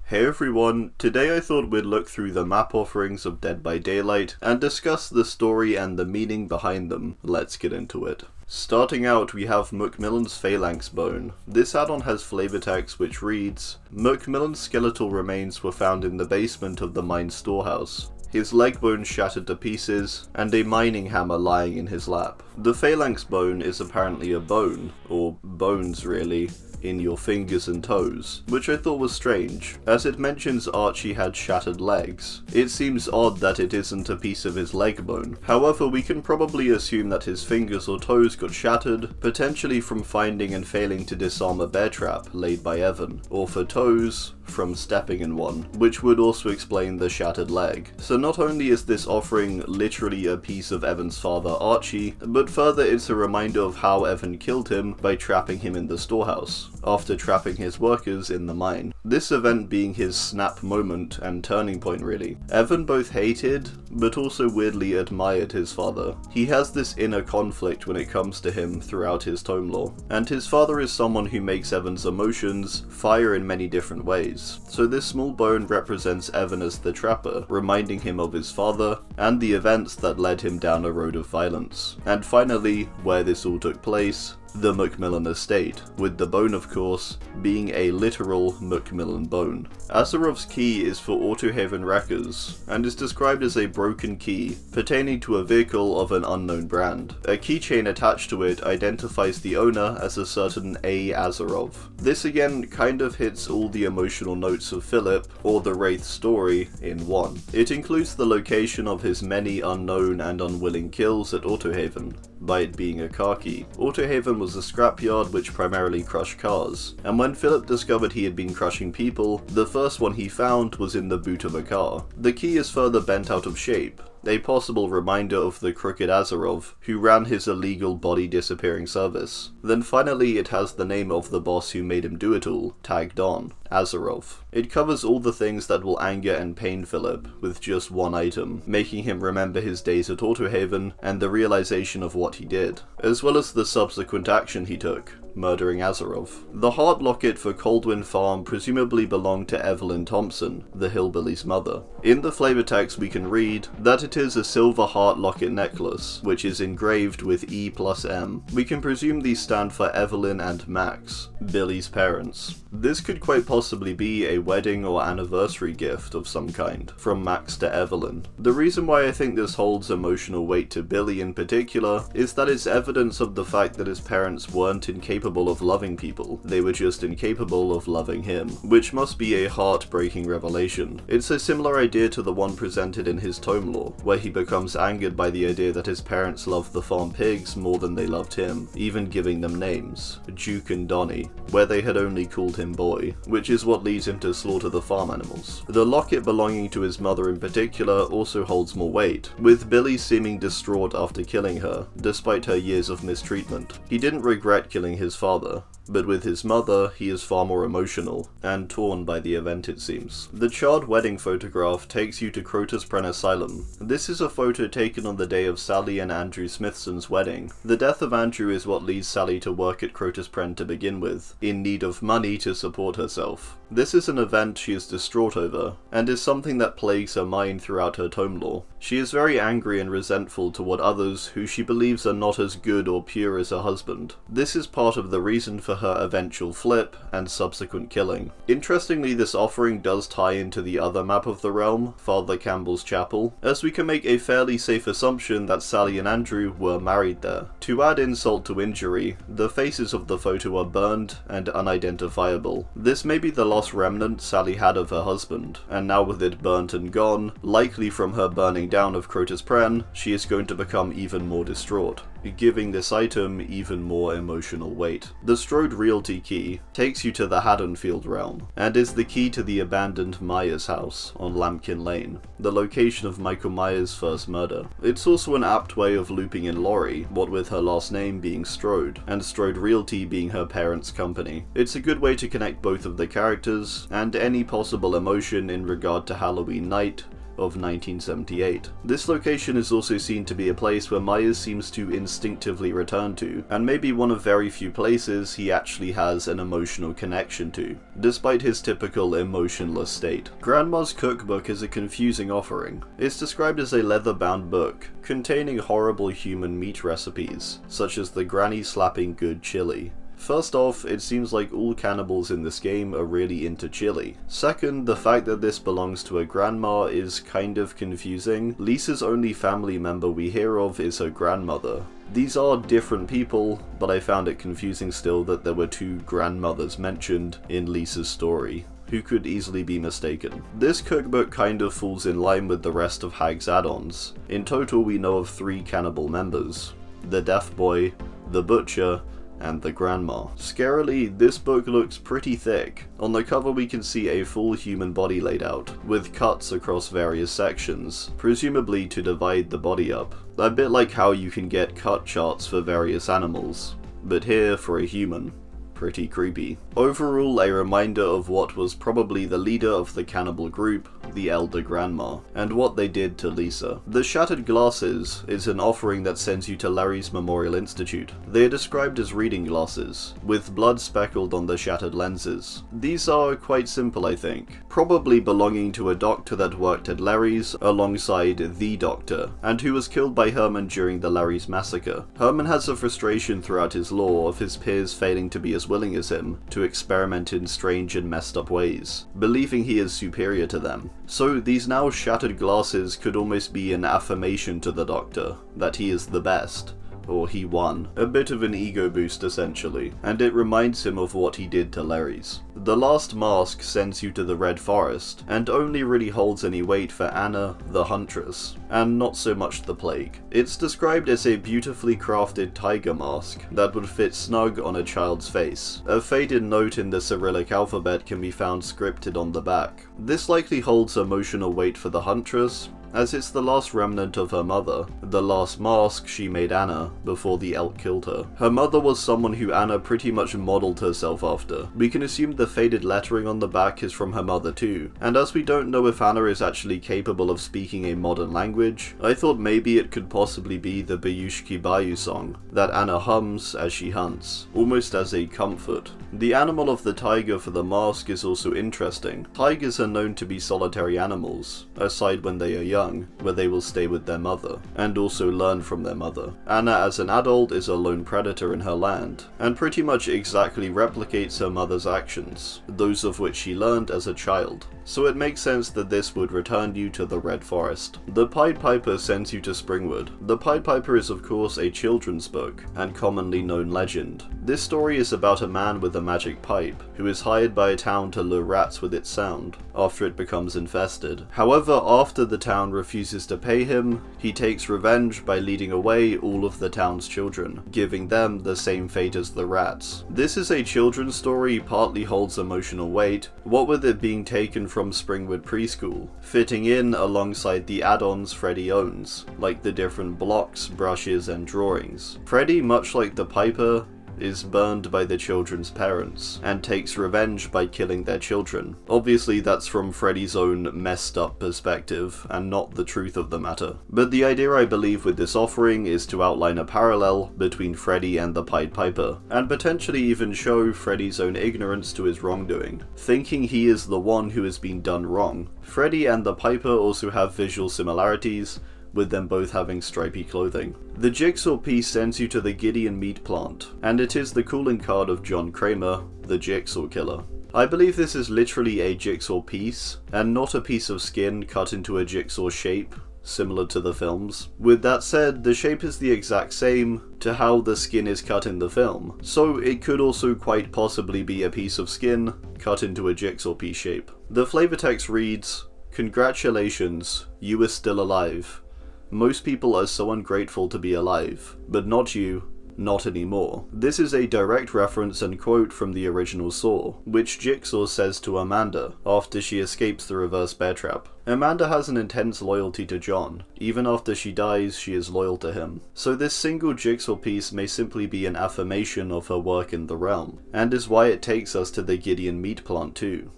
Hey everyone, today I thought we'd look through the map offerings of Dead by Daylight and discuss the story and the meaning behind them. Let's get into it. Starting out, we have MacMillan's Phalanx bone. This add-on has flavor text which reads, MacMillan's skeletal remains were found in the basement of the mine storehouse. His leg bone shattered to pieces, and a mining hammer lying in his lap. The Phalanx bone is apparently a bone, or bones really, in your fingers and toes, which I thought was strange, as it mentions Archie had shattered legs. It seems odd that it isn't a piece of his leg bone. However, we can probably assume that his fingers or toes got shattered, potentially from finding and failing to disarm a bear trap laid by Evan, or for toes, from stepping in one, which would also explain the shattered leg. So not only is this offering literally a piece of Evan's father Archie, but further it's a reminder of how Evan killed him by trapping him in the storehouse, after trapping his workers in the mine. This event being his snap moment and turning point really. Evan both hated, but also weirdly admired his father. He has this inner conflict when it comes to him throughout his tome lore, and his father is someone who makes Evan's emotions fire in many different ways. So this small bone represents Evan as the trapper, reminding him of his father, and the events that led him down a road of violence. And finally, where this all took place, the MacMillan estate, with the bone of course being a literal MacMillan bone. Azarov's key is for Autohaven wreckers, and is described as a broken key pertaining to a vehicle of an unknown brand. A keychain attached to it identifies the owner as a certain A. Azarov. This again kind of hits all the emotional notes of Philip, or the Wraith story, in one. It includes the location of his many unknown and unwilling kills at Autohaven, by it being a car key. Autohaven was a scrapyard which primarily crushed cars, and when Philip discovered he had been crushing people, the first one he found was in the boot of a car. The key is further bent out of shape, a possible reminder of the crooked Azarov, who ran his illegal body disappearing service. Then finally it has the name of the boss who made him do it all, tagged on, Azarov. It covers all the things that will anger and pain Philip, with just one item, making him remember his days at Autohaven and the realization of what he did, as well as the subsequent action he took, murdering Azarov. The heart locket for Coldwind Farm presumably belonged to Evelyn Thompson, the hillbilly's mother. In the flavor text we can read that it is a silver heart locket necklace, which is engraved with E+M. We can presume these stand for Evelyn and Max, Billy's parents. This could quite possibly be a wedding or anniversary gift of some kind, from Max to Evelyn. The reason why I think this holds emotional weight to Billy in particular is that it's evidence of the fact that his parents weren't incapable of loving people, they were just incapable of loving him, which must be a heartbreaking revelation. It's a similar idea to the one presented in his tome lore, where he becomes angered by the idea that his parents loved the farm pigs more than they loved him, even giving them names, Duke and Donnie, where they had only called him Boy, which is what leads him to slaughter the farm animals. The locket belonging to his mother in particular also holds more weight, with Billy seeming distraught after killing her, despite her years of mistreatment. He didn't regret killing his father, but with his mother, he is far more emotional, and torn by the event it seems. The Charred wedding photograph takes you to Crotus-Pren Asylum. This is a photo taken on the day of Sally and Andrew Smithson's wedding. The death of Andrew is what leads Sally to work at Crotus-Pren to begin with, in need of money to support herself. This is an event she is distraught over, and is something that plagues her mind throughout her tome lore. She is very angry and resentful toward others who she believes are not as good or pure as her husband. This is part of the reason for her eventual flip and subsequent killing. Interestingly, this offering does tie into the other map of the realm, Father Campbell's Chapel, as we can make a fairly safe assumption that Sally and Andrew were married there. To add insult to injury, the faces of the photo are burned and unidentifiable. This may be the lost remnant Sally had of her husband, and now with it burnt and gone, likely from her burning down of Crotus-Pren, she is going to become even more distraught, giving this item even more emotional weight. The Strode Realty Key takes you to the Haddonfield realm, and is the key to the abandoned Myers house on Lambkin Lane, the location of Michael Myers' first murder. It's also an apt way of looping in Laurie, what with her last name being Strode, and Strode Realty being her parents' company. It's a good way to connect both of the characters, and any possible emotion in regard to Halloween night, of 1978. This location is also seen to be a place where Myers seems to instinctively return to, and maybe one of very few places he actually has an emotional connection to, despite his typical emotionless state. Grandma's Cookbook is a confusing offering. It's described as a leather-bound book containing horrible human meat recipes, such as the granny slapping good chili. First off, it seems like all cannibals in this game are really into chili. Second, the fact that this belongs to a grandma is kind of confusing. Lisa's only family member we hear of is her grandmother. These are different people, but I found it confusing still that there were two grandmothers mentioned in Lisa's story, who could easily be mistaken. This cookbook kind of falls in line with the rest of Hag's add-ons. In total, we know of 3 cannibal members: the deaf boy, the butcher, and the grandma. Scarily, this book looks pretty thick. On the cover we can see a full human body laid out, with cuts across various sections, presumably to divide the body up. A bit like how you can get cut charts for various animals, but here for a human. Pretty creepy. Overall, a reminder of what was probably the leader of the cannibal group, the elder grandma, and what they did to Lisa. The shattered glasses is an offering that sends you to Larry's Memorial Institute. They are described as reading glasses, with blood speckled on the shattered lenses. These are quite simple, I think, probably belonging to a doctor that worked at Larry's alongside the doctor, and who was killed by Herman during the Larry's massacre. Herman has a frustration throughout his law of his peers failing to be as willing as him to experiment in strange and messed up ways, believing he is superior to them. So these now shattered glasses could almost be an affirmation to the Doctor that he is the best, or he won. A bit of an ego boost essentially, and it reminds him of what he did to Larry's. The last mask sends you to the Red Forest, and only really holds any weight for Anna, the Huntress, and not so much the Plague. It's described as a beautifully crafted tiger mask that would fit snug on a child's face. A faded note in the Cyrillic alphabet can be found scripted on the back. This likely holds emotional weight for the Huntress, as it's the last remnant of her mother, the last mask she made Anna before the elk killed her. Her mother was someone who Anna pretty much modeled herself after. We can assume the faded lettering on the back is from her mother too, and as we don't know if Anna is actually capable of speaking a modern language, I thought maybe it could possibly be the Bayushki Bayou song that Anna hums as she hunts, almost as a comfort. The animal of the tiger for the mask is also interesting. Tigers are known to be solitary animals, aside when they are young, where they will stay with their mother, and also learn from their mother. Anna as an adult is a lone predator in her land, and pretty much exactly replicates her mother's actions, those of which she learned as a child. So it makes sense that this would return you to the Red Forest. The Pied Piper sends you to Springwood. The Pied Piper is of course a children's book, and commonly known legend. This story is about a man with a magic pipe, who is hired by a town to lure rats with its sound, after it becomes infested. However, after the town refuses to pay him, he takes revenge by leading away all of the town's children, giving them the same fate as the rats. This is a children's story, partly holds emotional weight, what with it being taken from Springwood Preschool, fitting in alongside the add-ons Freddy owns, like the different blocks, brushes, and drawings. Freddy, much like the Piper, is burned by the children's parents, and takes revenge by killing their children. Obviously that's from Freddy's own messed up perspective, and not the truth of the matter. But the idea I believe with this offering is to outline a parallel between Freddy and the Pied Piper, and potentially even show Freddy's own ignorance to his wrongdoing, thinking he is the one who has been done wrong. Freddy and the Piper also have visual similarities, with them both having stripy clothing. The Jigsaw Piece sends you to the Gideon Meat Plant, and it is the calling card of John Kramer, the Jigsaw Killer. I believe this is literally a jigsaw piece, and not a piece of skin cut into a jigsaw shape, similar to the films. With that said, the shape is the exact same to how the skin is cut in the film, so it could also quite possibly be a piece of skin cut into a jigsaw piece shape. The flavor text reads, "Congratulations, you are still alive. Most people are so ungrateful to be alive, but not you, not anymore." This is a direct reference and quote from the original Saw, which Jigsaw says to Amanda after she escapes the reverse bear trap. Amanda has an intense loyalty to John. Even after she dies, she is loyal to him. So this single jigsaw piece may simply be an affirmation of her work in the realm, and is why it takes us to the Gideon Meat Plant too.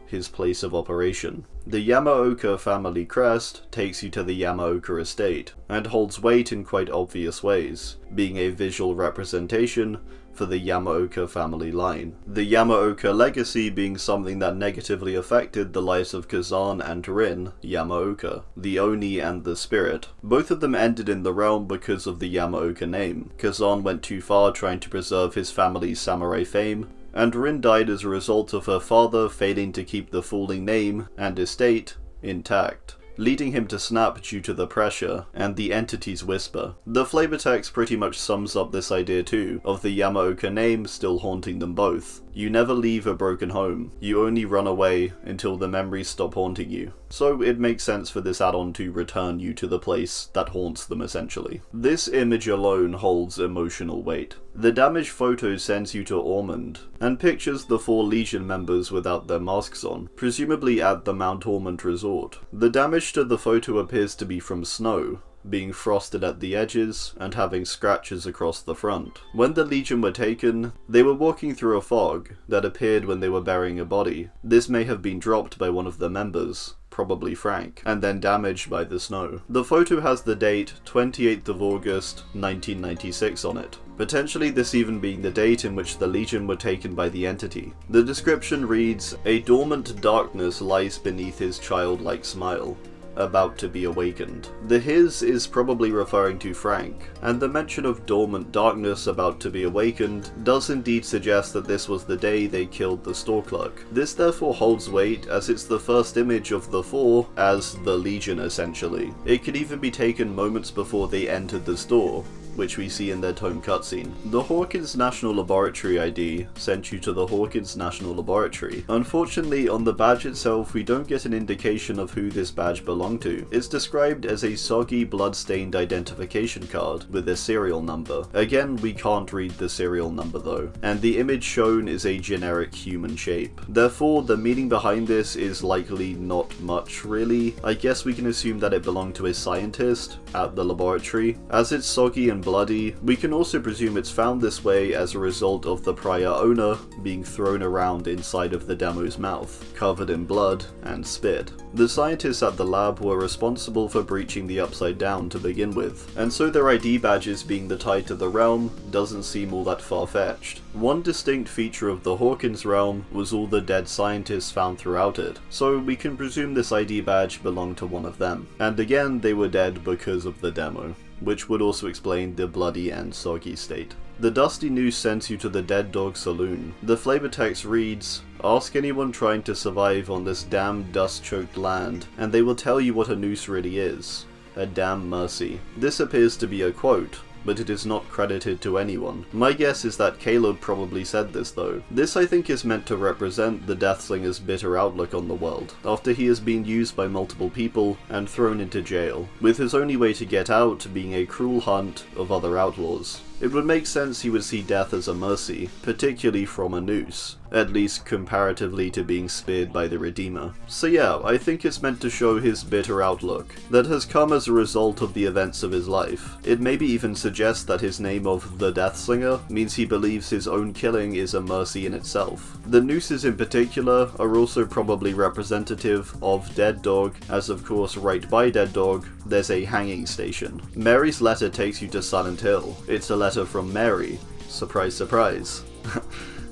his place of operation. The Yamaoka family crest takes you to the Yamaoka estate, and holds weight in quite obvious ways, being a visual representation for the Yamaoka family line. The Yamaoka legacy being something that negatively affected the lives of Kazan and Rin Yamaoka, the Oni and the Spirit. Both of them ended in the realm because of the Yamaoka name. Kazan went too far trying to preserve his family's samurai fame, and Rin died as a result of her father failing to keep the falling name and estate intact, leading him to snap due to the pressure and the entity's whisper. The flavor text pretty much sums up this idea too, of the Yamaoka name still haunting them both. You never leave a broken home, you only run away until the memories stop haunting you. So it makes sense for this add-on to return you to the place that haunts them essentially. This image alone holds emotional weight. The damage photo sends you to Ormond, and pictures the 4 Legion members without their masks on, presumably at the Mount Ormond resort. The damage to the photo appears to be from snow, being frosted at the edges and having scratches across the front. When the Legion were taken, they were walking through a fog that appeared when they were burying a body. This may have been dropped by one of the members, probably Frank, and then damaged by the snow. The photo has the date 28th of August 1996 on it, potentially this even being the date in which the Legion were taken by the entity. The description reads, "A dormant darkness lies beneath his childlike smile, about to be awakened." The his is probably referring to Frank, and the mention of dormant darkness about to be awakened does indeed suggest that this was the day they killed the store clerk. This therefore holds weight as it's the first image of the 4 as the Legion essentially. It could even be taken moments before they entered the store, which we see in their tome cutscene. The Hawkins National Laboratory ID sent you to the Hawkins National Laboratory. Unfortunately, on the badge itself, we don't get an indication of who this badge belonged to. It's described as a soggy, blood-stained identification card with a serial number. Again, we can't read the serial number though, and the image shown is a generic human shape. Therefore, the meaning behind this is likely not much really. I guess we can assume that it belonged to a scientist at the laboratory. As it's soggy and bloody, we can also presume it's found this way as a result of the prior owner being thrown around inside of the demo's mouth, covered in blood and spit. The scientists at the lab were responsible for breaching the Upside Down to begin with, and so their ID badges being the tie to the realm doesn't seem all that far-fetched. One distinct feature of the Hawkins realm was all the dead scientists found throughout it, so we can presume this ID badge belonged to one of them. And again, they were dead because of the demo, which would also explain the bloody and soggy state. The Dusty Noose sends you to the Dead Dog Saloon. The flavor text reads, "Ask anyone trying to survive on this damn dust-choked land, and they will tell you what a noose really is. A damn mercy." This appears to be a quote, but it is not credited to anyone. My guess is that Caleb probably said this though. This I think is meant to represent the Deathslinger's bitter outlook on the world, after he has been used by multiple people and thrown into jail, with his only way to get out being a cruel hunt of other outlaws. It would make sense he would see death as a mercy, particularly from a noose, at least comparatively to being speared by the Redeemer. So yeah, I think it's meant to show his bitter outlook, that has come as a result of the events of his life. It maybe even suggests that his name of the Deathslinger means he believes his own killing is a mercy in itself. The nooses in particular are also probably representative of Dead Dog, as of course right by Dead Dog there's a hanging station. Mary's letter takes you to Silent Hill. It's a letter from Mary, surprise surprise,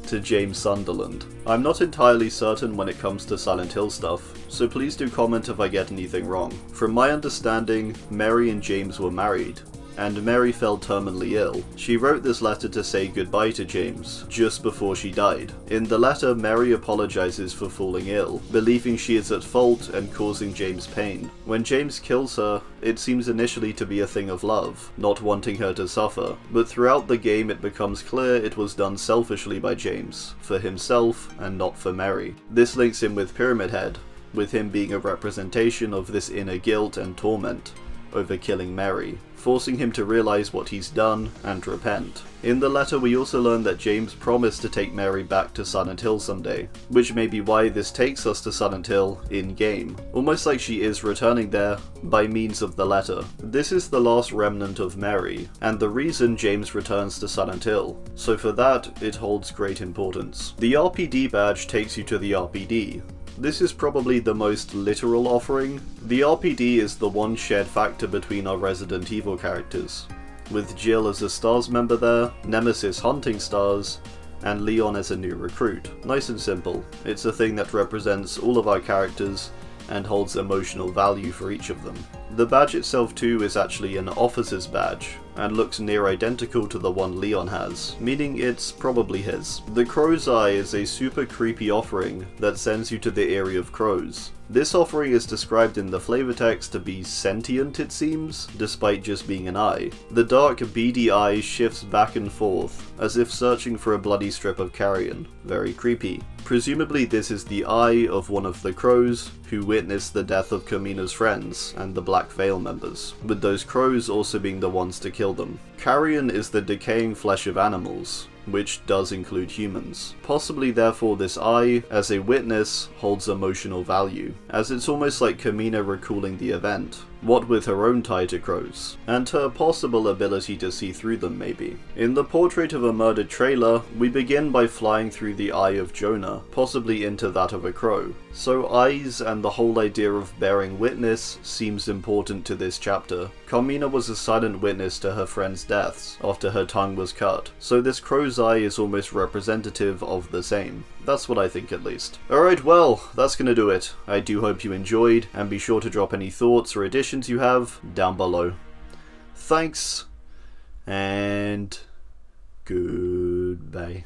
to James Sunderland. I'm not entirely certain when it comes to Silent Hill stuff, so please do comment if I get anything wrong. From my understanding, Mary and James were married, and Mary fell terminally ill. She wrote this letter to say goodbye to James, just before she died. In the letter, Mary apologizes for falling ill, believing she is at fault and causing James pain. When James kills her, it seems initially to be a thing of love, not wanting her to suffer, but throughout the game it becomes clear it was done selfishly by James, for himself and not for Mary. This links in with Pyramid Head, with him being a representation of this inner guilt and torment over killing Mary, forcing him to realize what he's done and repent. In the letter we also learn that James promised to take Mary back to Silent Hill someday, which may be why this takes us to Silent Hill in-game, almost like she is returning there by means of the letter. This is the last remnant of Mary, and the reason James returns to Silent Hill, so for that it holds great importance. The RPD badge takes you to the RPD, This is probably the most literal offering. The RPD is the one shared factor between our Resident Evil characters, with Jill as a STARS member there, Nemesis hunting STARS, and Leon as a new recruit. Nice and simple. It's a thing that represents all of our characters and holds emotional value for each of them. The badge itself too is actually an officer's badge, and looks near identical to the one Leon has, meaning it's probably his. The Crow's Eye is a super creepy offering that sends you to the area of crows. This offering is described in the flavor text to be sentient, it seems, despite just being an eye. The dark, beady eye shifts back and forth, as if searching for a bloody strip of carrion. Very creepy. Presumably this is the eye of one of the crows who witnessed the death of Carmina's friends and the Black Veil members, with those crows also being the ones to kill them. Carrion is the decaying flesh of animals, which does include humans. Possibly therefore this eye, as a witness, holds emotional value, as it's almost like Carmina recalling the event, what with her own tie to crows, and her possible ability to see through them maybe. In the Portrait of a Murdered trailer, we begin by flying through the eye of Jonah, possibly into that of a crow. So eyes and the whole idea of bearing witness seems important to this chapter. Carmina was a silent witness to her friends' deaths after her tongue was cut, so this crow's eye is almost representative of the same. That's what I think at least. Alright, well, that's gonna do it. I do hope you enjoyed, and be sure to drop any thoughts or additions you have down below. Thanks, and goodbye.